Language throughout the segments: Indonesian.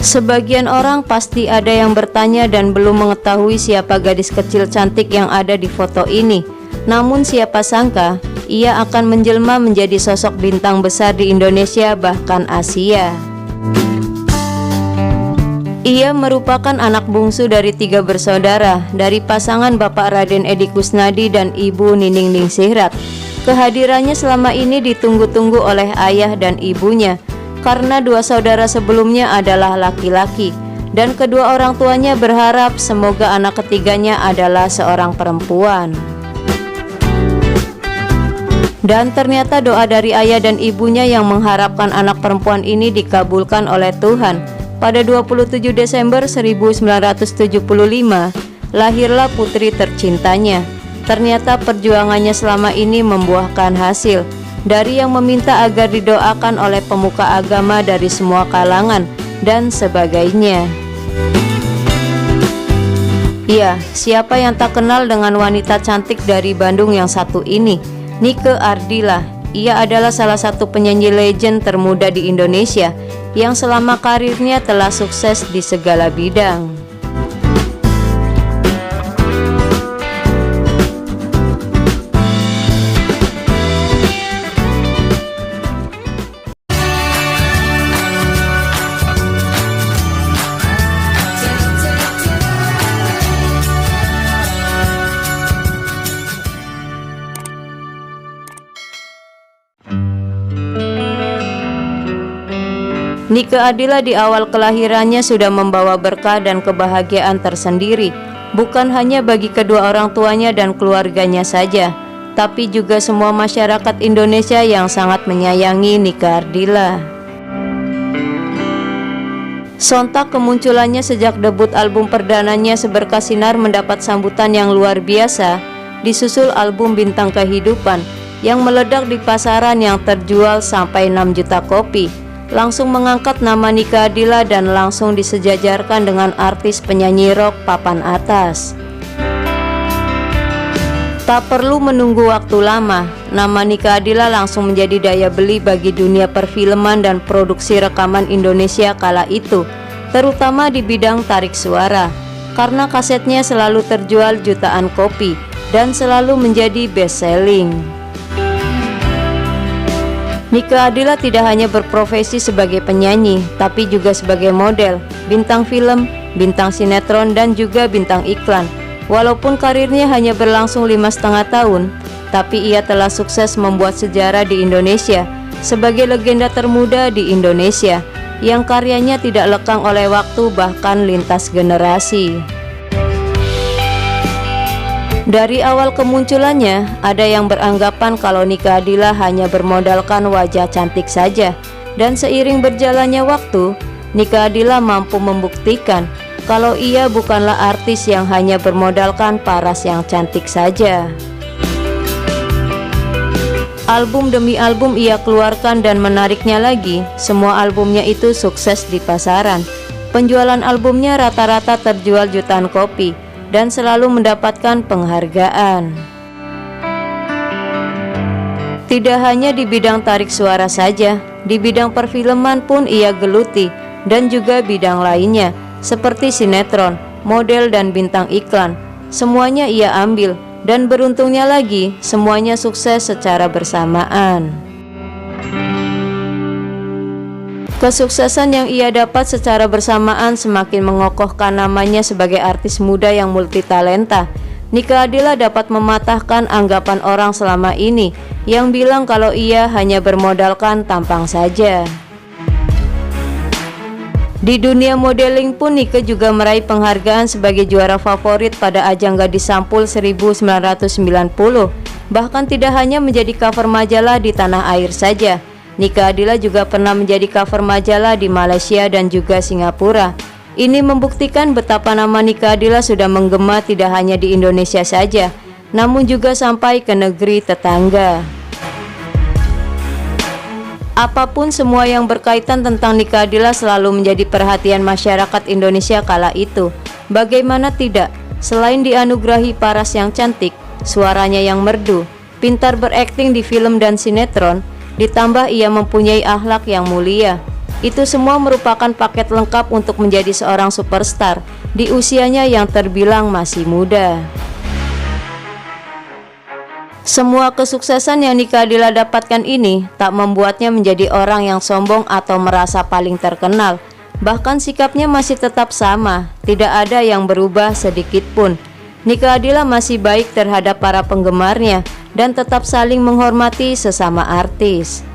Sebagian orang pasti ada yang bertanya dan belum mengetahui siapa gadis kecil cantik yang ada di foto ini. Namun siapa sangka ia akan menjelma menjadi sosok bintang besar di Indonesia bahkan Asia. Ia merupakan anak bungsu dari 3 bersaudara dari pasangan Bapak Raden Edi Kusnadi dan Ibu Nining Ningsihrat. Kehadirannya selama ini ditunggu-tunggu oleh ayah dan ibunya karena 2 saudara sebelumnya adalah laki-laki dan kedua orang tuanya berharap semoga anak ketiganya adalah seorang perempuan. Dan ternyata doa dari ayah dan ibunya yang mengharapkan anak perempuan ini dikabulkan oleh Tuhan. Pada 27 Desember 1975, lahirlah putri tercintanya. Ternyata perjuangannya selama ini membuahkan hasil. Dari yang meminta agar didoakan oleh pemuka agama dari semua kalangan, dan sebagainya. Ya, siapa yang tak kenal dengan wanita cantik dari Bandung yang satu ini? Nike Ardila. Ia adalah salah satu penyanyi legend termuda di Indonesia yang selama karirnya telah sukses di segala bidang. Nike Ardila di awal kelahirannya sudah membawa berkah dan kebahagiaan tersendiri, bukan hanya bagi kedua orang tuanya dan keluarganya saja, tapi juga semua masyarakat Indonesia yang sangat menyayangi Nike Ardila. Sontak kemunculannya sejak debut album perdananya Seberkas Sinar mendapat sambutan yang luar biasa, disusul album Bintang Kehidupan yang meledak di pasaran yang terjual sampai 6 juta kopi. Langsung mengangkat nama Nike Ardila dan langsung disejajarkan dengan artis penyanyi rock papan atas. Tak perlu menunggu waktu lama, nama Nike Ardila langsung menjadi daya beli bagi dunia perfilman dan produksi rekaman Indonesia kala itu, terutama di bidang tarik suara, karena kasetnya selalu terjual jutaan kopi dan selalu menjadi best selling. Nike Ardila tidak hanya berprofesi sebagai penyanyi, tapi juga sebagai model, bintang film, bintang sinetron, dan juga bintang iklan. Walaupun karirnya hanya berlangsung 5,5 tahun, tapi ia telah sukses membuat sejarah di Indonesia sebagai legenda termuda di Indonesia, yang karyanya tidak lekang oleh waktu bahkan lintas generasi. Dari awal kemunculannya, ada yang beranggapan kalau Nike Ardila hanya bermodalkan wajah cantik saja. Dan seiring berjalannya waktu, Nike Ardila mampu membuktikan kalau ia bukanlah artis yang hanya bermodalkan paras yang cantik saja. Album demi album ia keluarkan dan menariknya lagi, semua albumnya itu sukses di pasaran. Penjualan albumnya rata-rata terjual jutaan kopi dan selalu mendapatkan penghargaan. Tidak hanya di bidang tarik suara saja, di bidang perfilman pun ia geluti, dan juga bidang lainnya seperti sinetron, model, dan bintang iklan. Semuanya ia ambil, dan beruntungnya lagi semuanya sukses secara bersamaan. Kesuksesan yang ia dapat secara bersamaan semakin mengokohkan namanya sebagai artis muda yang multitalenta. Nike Ardila dapat mematahkan anggapan orang selama ini yang bilang kalau ia hanya bermodalkan tampang saja. Di dunia modeling pun Nike juga meraih penghargaan sebagai juara favorit pada ajang Gadis Sampul 1990. Bahkan tidak hanya menjadi cover majalah di tanah air saja, Nike Ardila juga pernah menjadi cover majalah di Malaysia dan juga Singapura. Ini membuktikan betapa nama Nike Ardila sudah menggema tidak hanya di Indonesia saja, namun juga sampai ke negeri tetangga. Apapun semua yang berkaitan tentang Nike Ardila selalu menjadi perhatian masyarakat Indonesia kala itu. Bagaimana tidak, selain dianugerahi paras yang cantik, suaranya yang merdu, pintar berakting di film dan sinetron, ditambah ia mempunyai akhlak yang mulia. Itu semua merupakan paket lengkap untuk menjadi seorang superstar di usianya yang terbilang masih muda. Semua kesuksesan yang Nike Ardilla dapatkan ini tak membuatnya menjadi orang yang sombong atau merasa paling terkenal. Bahkan sikapnya masih tetap sama, tidak ada yang berubah sedikit pun. Nike Ardilla masih baik terhadap para penggemarnya dan tetap saling menghormati sesama artis.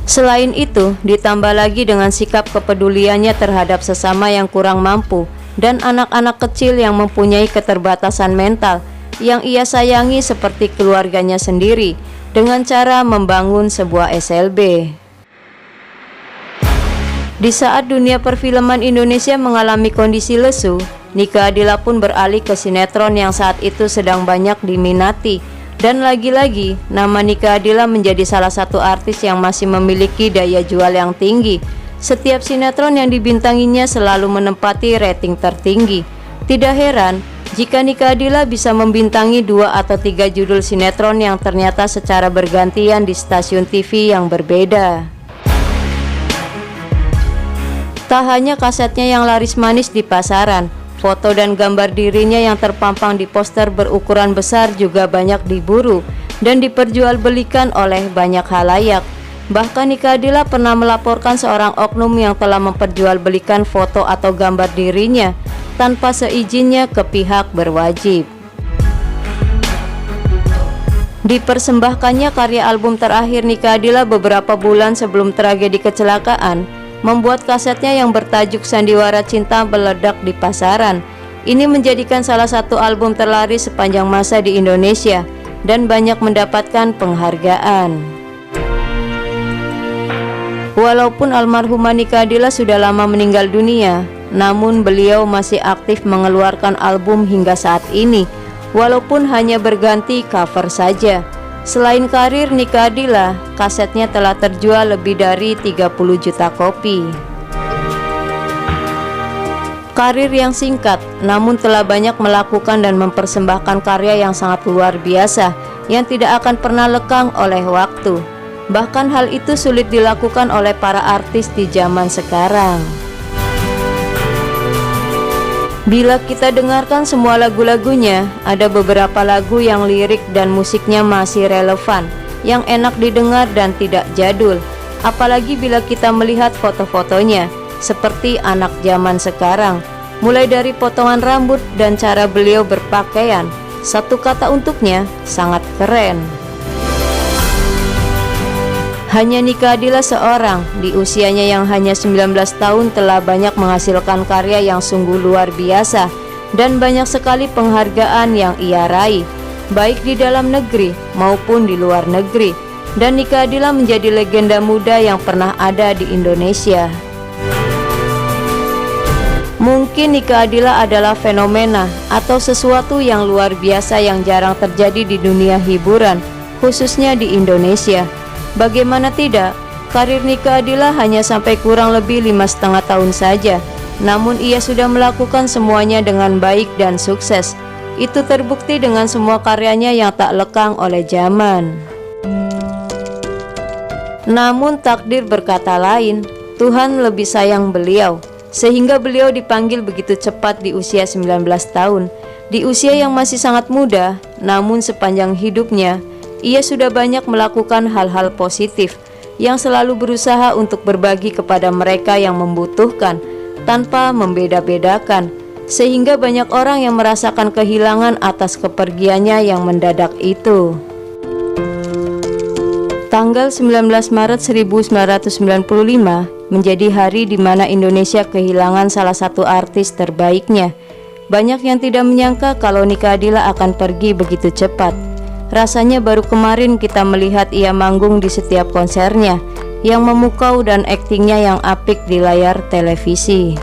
Selain itu, ditambah lagi dengan sikap kepeduliannya terhadap sesama yang kurang mampu dan anak-anak kecil yang mempunyai keterbatasan mental yang ia sayangi seperti keluarganya sendiri dengan cara membangun sebuah SLB. Di saat dunia perfilman Indonesia mengalami kondisi lesu, Nike Ardilla pun beralih ke sinetron yang saat itu sedang banyak diminati. Dan lagi-lagi, nama Nike Ardilla menjadi salah satu artis yang masih memiliki daya jual yang tinggi. Setiap sinetron yang dibintanginya selalu menempati rating tertinggi. Tidak heran jika Nike Ardilla bisa membintangi 2 atau 3 judul sinetron yang ternyata secara bergantian di stasiun TV yang berbeda. Tak hanya kasetnya yang laris manis di pasaran, foto dan gambar dirinya yang terpampang di poster berukuran besar juga banyak diburu dan diperjualbelikan oleh banyak halayak. Bahkan Nike Ardilla pernah melaporkan seorang oknum yang telah memperjualbelikan foto atau gambar dirinya tanpa seizinnya ke pihak berwajib. Dipersembahkannya karya album terakhir Nike Ardilla beberapa bulan sebelum tragedi kecelakaan, membuat kasetnya yang bertajuk Sandiwara Cinta meledak di pasaran. Ini menjadikan salah satu album terlaris sepanjang masa di Indonesia dan banyak mendapatkan penghargaan. Walaupun almarhumah Nike Ardilla sudah lama meninggal dunia, namun beliau masih aktif mengeluarkan album hingga saat ini, walaupun hanya berganti cover saja. Selain karir Nike Ardilla, kasetnya telah terjual lebih dari 30 juta kopi. Karir yang singkat, namun telah banyak melakukan dan mempersembahkan karya yang sangat luar biasa, yang tidak akan pernah lekang oleh waktu. Bahkan hal itu sulit dilakukan oleh para artis di zaman sekarang. Bila kita dengarkan semua lagu-lagunya, ada beberapa lagu yang lirik dan musiknya masih relevan, yang enak didengar dan tidak jadul. Apalagi bila kita melihat foto-fotonya, seperti anak zaman sekarang. Mulai dari potongan rambut dan cara beliau berpakaian, satu kata untuknya, sangat keren. Hanya Nike Ardilla seorang di usianya yang hanya 19 tahun telah banyak menghasilkan karya yang sungguh luar biasa dan banyak sekali penghargaan yang ia raih, baik di dalam negeri maupun di luar negeri. Dan Nike Ardilla menjadi legenda muda yang pernah ada di Indonesia. Mungkin Nike Ardilla adalah fenomena atau sesuatu yang luar biasa yang jarang terjadi di dunia hiburan, khususnya di Indonesia. Bagaimana tidak, karir Nike Ardilla hanya sampai kurang lebih 5,5 tahun saja, namun ia sudah melakukan semuanya dengan baik dan sukses. Itu terbukti dengan semua karyanya yang tak lekang oleh zaman. Namun takdir berkata lain, Tuhan lebih sayang beliau, sehingga beliau dipanggil begitu cepat di usia 19 tahun. Di usia yang masih sangat muda, namun sepanjang hidupnya ia sudah banyak melakukan hal-hal positif yang selalu berusaha untuk berbagi kepada mereka yang membutuhkan tanpa membeda-bedakan, sehingga banyak orang yang merasakan kehilangan atas kepergiannya yang mendadak itu. Tanggal 19 Maret 1995 menjadi hari di mana Indonesia kehilangan salah satu artis terbaiknya. Banyak yang tidak menyangka kalau Nike Ardilla akan pergi begitu cepat. Rasanya baru kemarin kita melihat ia manggung di setiap konsernya yang memukau dan aktingnya yang apik di layar televisi.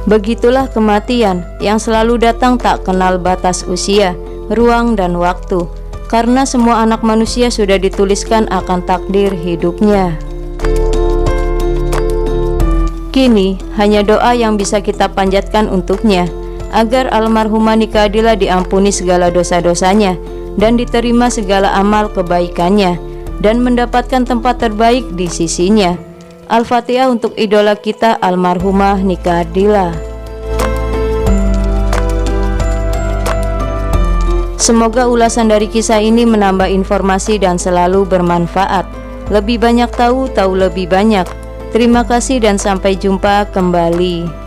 Begitulah kematian yang selalu datang tak kenal batas usia, ruang dan waktu, karena semua anak manusia sudah dituliskan akan takdir hidupnya. Kini hanya doa yang bisa kita panjatkan untuknya, agar almarhumah Nike Ardilla diampuni segala dosa-dosanya dan diterima segala amal kebaikannya, dan mendapatkan tempat terbaik di sisinya. Al-Fatihah untuk idola kita almarhumah Nika Ardila. Semoga ulasan dari kisah ini menambah informasi dan selalu bermanfaat. Lebih banyak tahu lebih banyak. Terima kasih dan sampai jumpa kembali.